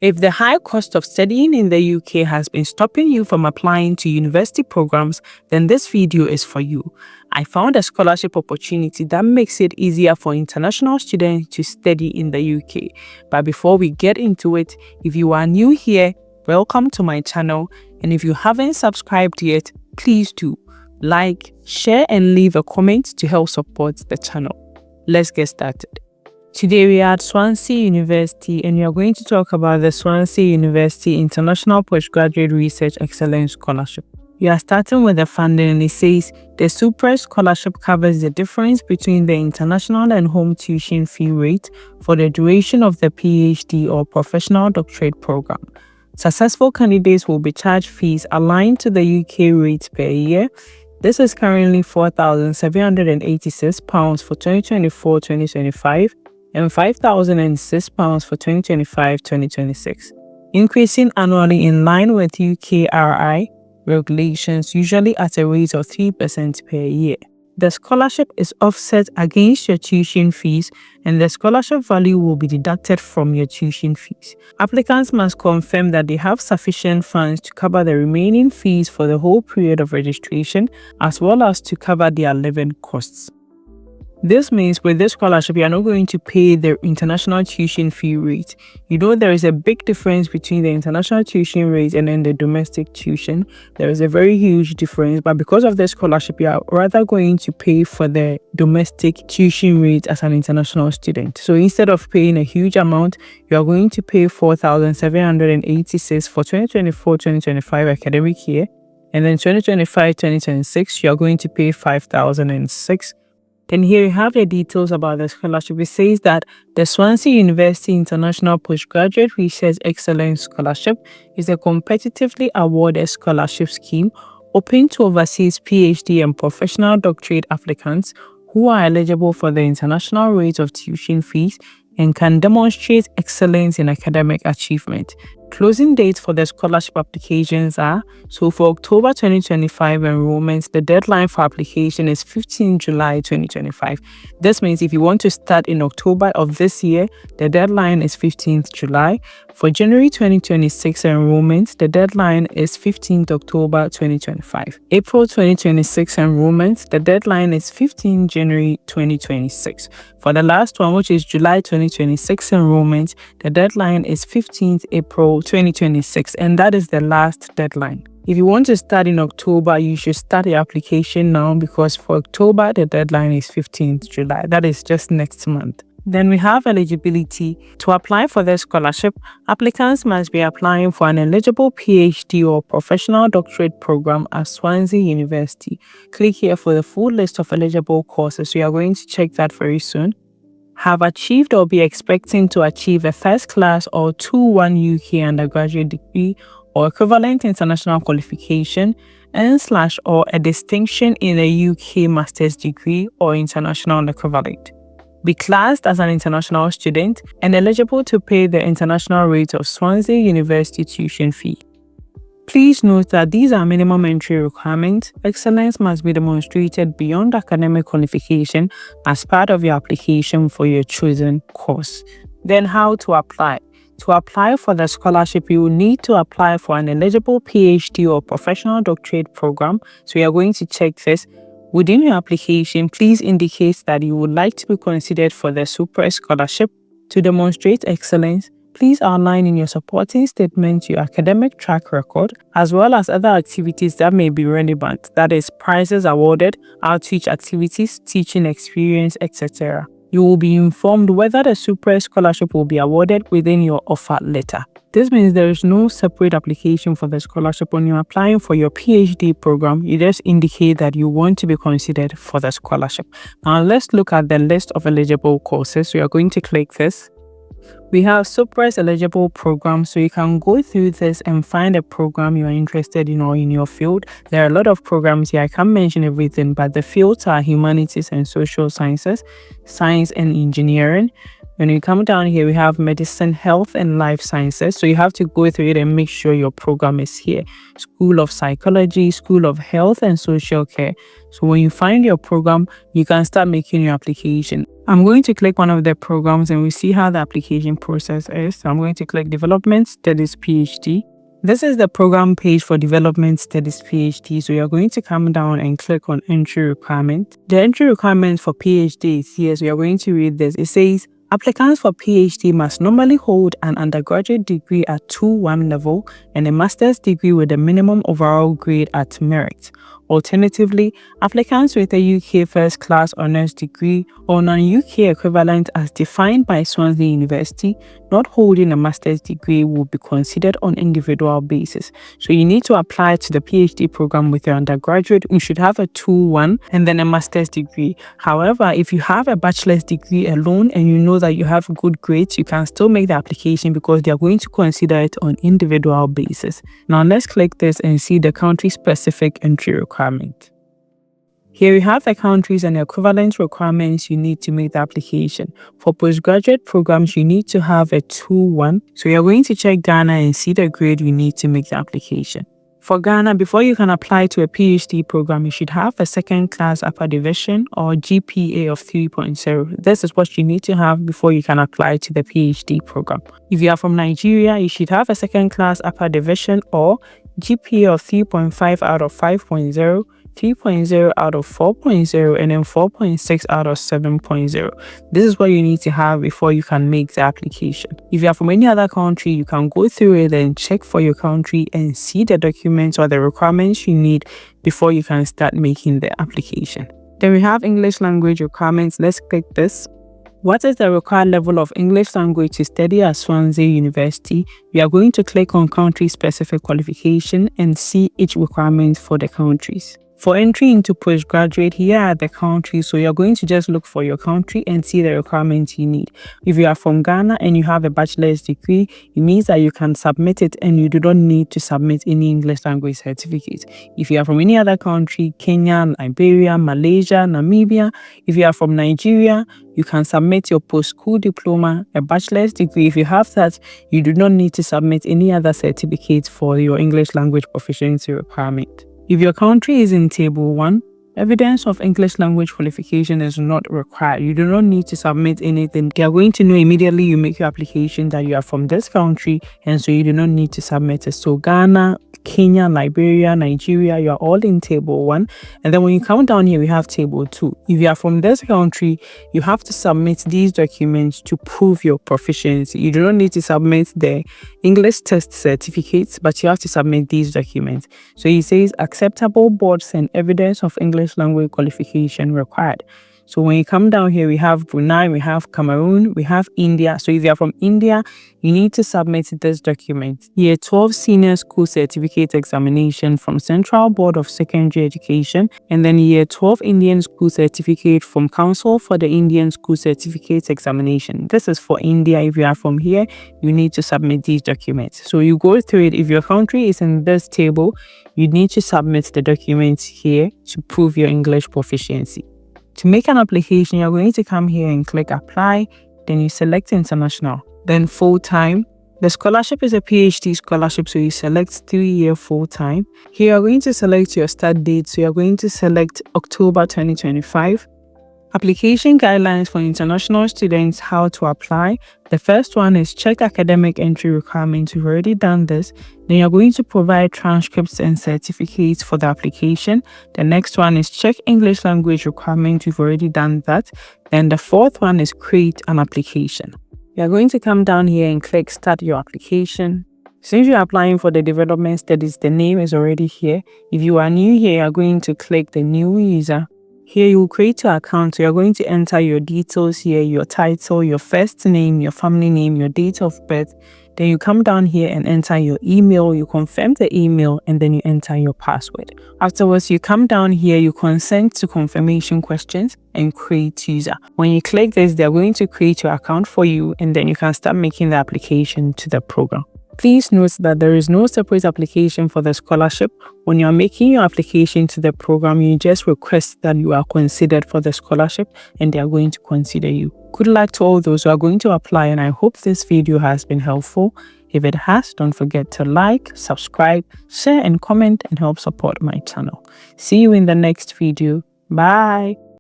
If the high cost of studying in the UK has been stopping you from applying to university programs, then this video is for you. I found a scholarship opportunity that makes it easier for international students to study in the UK. But before we get into it, if you are new here, welcome to my channel. And if you haven't subscribed yet, please do like, share, and leave a comment to help support the channel. Let's get started. Today we are at Swansea University and we are going to talk about the Swansea University International Postgraduate Research Excellence Scholarship. We are starting with the funding and it says the Super Scholarship covers the difference between the international and home tuition fee rate for the duration of the PhD or professional doctorate program. Successful candidates will be charged fees aligned to the UK rate per year. This is currently £4,786 for 2024-2025 and £5,006 for 2025-2026, increasing annually in line with UKRI regulations, usually at a rate of 3% per year. The scholarship is offset against your tuition fees and the scholarship value will be deducted from your tuition fees. Applicants must confirm that they have sufficient funds to cover the remaining fees for the whole period of registration, as well as to cover their living costs. This means with this scholarship, you are not going to pay the international tuition fee rate. You know there is a big difference between the international tuition rate and then the domestic tuition. There is a very huge difference, but because of this scholarship, you are rather going to pay for the domestic tuition rate as an international student. So instead of paying a huge amount, you are going to pay £4,786 for 2024-2025 academic year, and then 2025-2026, you are going to pay £5,006. Then here you have the details about the scholarship. It says that the Swansea University International Postgraduate Research Excellence Scholarship is a competitively awarded scholarship scheme open to overseas PhD and professional doctorate applicants who are eligible for the international rate of tuition fees and can demonstrate excellence in academic achievement. Closing dates for the scholarship applications are, so for October 2025 enrollments, the deadline for application is 15 July 2025. This means if you want to start in October of this year, the deadline is 15th July. For January 2026 enrollments, the deadline is 15th October 2025. April 2026 enrollments, the deadline is 15 January 2026. For the last one, which is July 2026 enrollment, the deadline is 15th April 2026, and that is the last deadline. If you want to start in October, you should start your application now because for October, the deadline is 15th July. That is just next month. Then we have eligibility. To apply for the scholarship, applicants must be applying for an eligible PhD or professional doctorate program at Swansea University. Click here for the full list of eligible courses. We are going to check that very soon. Have achieved or be expecting to achieve a first class or 2-1 UK undergraduate degree or equivalent international qualification, and/or a distinction in a UK master's degree or international equivalent. Be classed as an international student and eligible to pay the international rate of Swansea University tuition fee. Please note that these are minimum entry requirements. Excellence must be demonstrated beyond academic qualification as part of your application for your chosen course. Then how to apply? To apply for the scholarship, you will need to apply for an eligible PhD or professional doctorate program. So you are going to check this. Within your application, please indicate that you would like to be considered for the Super Scholarship. To demonstrate excellence, please outline in your supporting statement your academic track record, as well as other activities that may be relevant, that is, prizes awarded, outreach activities, teaching experience, etc. You will be informed whether the Super Scholarship will be awarded within your offer letter. This means there is no separate application for the scholarship. When you're applying for your PhD program, you just indicate that you want to be considered for the scholarship. Now let's look at the list of eligible courses. We are going to click this. We have Super eligible programs, so you can go through this and find a program you are interested in or in your field. There are a lot of programs here. I can't mention everything, but the fields are humanities and social sciences, science and engineering. When you come down here, we have medicine, health and life sciences. So you have to go through it and make sure your program is here. School of psychology, school of health and social care. So when you find your program, you can start making your application. I'm going to click one of the programs and we see how the application process is. So I'm going to click Development Studies PhD. This is the program page for Development Studies PhD. So you're going to come down and click on Entry Requirement. The entry requirement for PhD is here. So you're going to read this. It says, applicants for PhD must normally hold an undergraduate degree at 2-1 level and a master's degree with a minimum overall grade at merit. Alternatively, applicants with a UK First Class Honours degree or non-UK equivalent as defined by Swansea University, not holding a master's degree, will be considered on individual basis. So you need to apply to the PhD program with your undergraduate. You should have a 2-1 and then a master's degree. However, if you have a bachelor's degree alone and you know that you have good grades, you can still make the application because they are going to consider it on individual basis. Now let's click this and see the country-specific entry requirement. Here we have the countries and the equivalent requirements you need to make the application. For postgraduate programs, you need to have a 2-1. So you're going to check Ghana and see the grade you need to make the application. For Ghana, before you can apply to a PhD program, you should have a second class upper division or GPA of 3.0. This is what you need to have before you can apply to the PhD program. If you are from Nigeria, you should have a second class upper division or GPA of 3.5 out of 5.0, 3.0 out of 4.0, and then 4.6 out of 7.0. This is what you need to have before you can make the application. If you are from any other country, you can go through it and check for your country and see the documents or the requirements you need before you can start making the application. Then we have English language requirements. Let's click this. What is the required level of English language to study at Swansea University? We are going to click on country-specific qualification and see each requirement for the countries. For entry into postgraduate, here are the countries. So you're going to just look for your country and see the requirements you need. If you are from Ghana and you have a bachelor's degree, it means that you can submit it and you do not need to submit any English language certificate. If you are from any other country, Kenya, Liberia, Malaysia, Namibia, if you are from Nigeria, you can submit your post-school diploma, a bachelor's degree. If you have that, you do not need to submit any other certificates for your English language proficiency requirement. If your country is in Table 1, evidence of English language qualification is not required. You do not need to submit anything. They are going to know immediately you make your application that you are from this country, and so you do not need to submit it. So Ghana, Kenya, Liberia, Nigeria, you are all in Table 1. And then when you come down here, we have Table 2. If you are from this country, you have to submit these documents to prove your proficiency. You do not need to submit the English test certificates, but you have to submit these documents. So it says acceptable boards and evidence of English language qualification required. So when you come down here, we have Brunei, we have Cameroon, we have India. So if you are from India, you need to submit this document. Year 12 Senior School Certificate Examination from Central Board of Secondary Education, and then Year 12 Indian School Certificate from Council for the Indian School Certificate Examination. This is for India. If you are from here, you need to submit these documents. So you go through it. If your country is in this table, you need to submit the documents here to prove your English proficiency. To make an application, you're going to come here and click Apply, then you select International, then Full-Time. The scholarship is a PhD scholarship, so you select 3-year full-time. Here you're going to select your start date, so you're going to select October 2025. Application guidelines for international students, how to apply. The first one is check academic entry requirements. You've already done this. Then you're going to provide transcripts and certificates for the application. The next one is check English language requirements. You've already done that. Then the fourth one is create an application. You're going to come down here and click start your application. Since you're applying for the development studies, the name is already here. If you are new here, you're going to click the new user. Here you will create your account, so you're going to enter your details here, your title, your first name, your family name, your date of birth. Then you come down here and enter your email, you confirm the email, and then you enter your password. Afterwards, you come down here, you consent to confirmation questions and create user. When you click this, they're going to create your account for you, and then you can start making the application to the program. Please note that there is no separate application for the scholarship. When you're making your application to the program, you just request that you are considered for the scholarship and they are going to consider you. Good luck to all those who are going to apply, and I hope this video has been helpful. If it has, don't forget to like, subscribe, share and comment and help support my channel. See you in the next video. Bye.